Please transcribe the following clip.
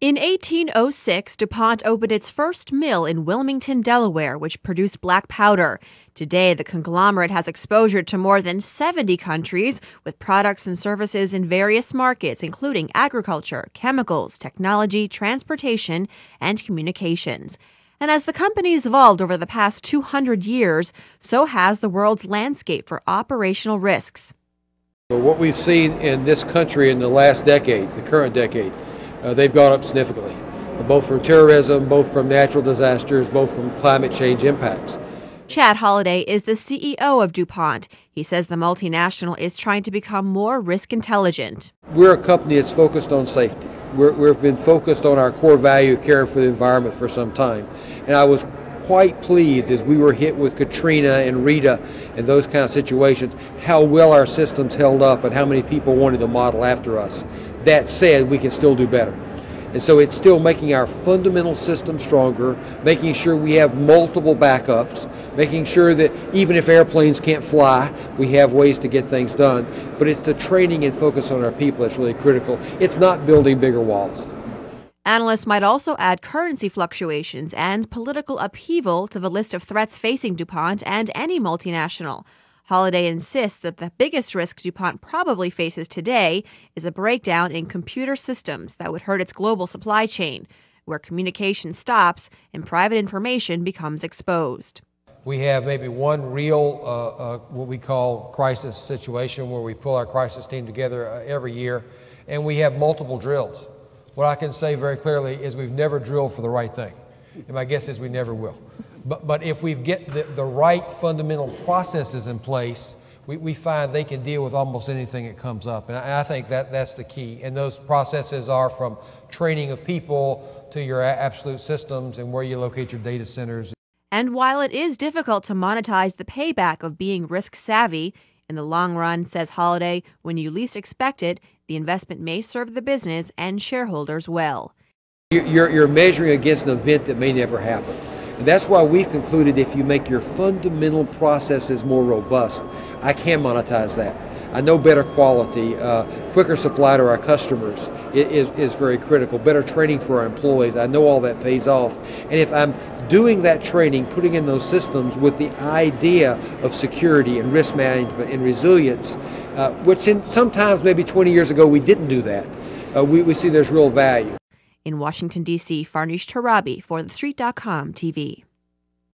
In 1806, DuPont opened its first mill in Wilmington, Delaware, which produced black powder. Today, the conglomerate has exposure to more than 70 countries, with products and services in various markets, including agriculture, chemicals, technology, transportation, and communications. And as the company's evolved over the past 200 years, so has the world's landscape for operational risks. What we've seen in this country in the last decade, the current decade, they've gone up significantly, both from terrorism, both from natural disasters, both from climate change impacts. Chad Holliday is the CEO of DuPont. He says the multinational is trying to become more risk intelligent. We're a company that's focused on safety. We've been focused on our core value of caring for the environment for some time. And I was quite pleased as we were hit with Katrina and Rita and those kind of situations, how well our systems held up and how many people wanted to model after us. That said, we can still do better. And so it's still making our fundamental system stronger, making sure we have multiple backups, making sure that even if airplanes can't fly, we have ways to get things done. But it's the training and focus on our people that's really critical. It's not building bigger walls. Analysts might also add currency fluctuations and political upheaval to the list of threats facing DuPont and any multinational. Holliday insists that the biggest risk DuPont probably faces today is a breakdown in computer systems that would hurt its global supply chain, where communication stops and private information becomes exposed. We have maybe one real, what we call crisis situation where we pull our crisis team together every year, and we have multiple drills. What I can say very clearly is we've never drilled for the right thing, and my guess is we never will. But if we get the right fundamental processes in place, we find they can deal with almost anything that comes up. And I think that's the key. And those processes are from training of people to your absolute systems and where you locate your data centers. And while it is difficult to monetize the payback of being risk savvy, in the long run, says Holliday, when you least expect it, the investment may serve the business and shareholders well. You're measuring against an event that may never happen. And that's why we've concluded if you make your fundamental processes more robust, I can monetize that. I know better quality, quicker supply to our customers is very critical. Better training for our employees, I know all that pays off. And if I'm doing that training, putting in those systems with the idea of security and risk management and resilience, which sometimes maybe 20 years ago we didn't do that, we see there's real value. In Washington, D.C., Farnoosh Torabi for TheStreet.com TV.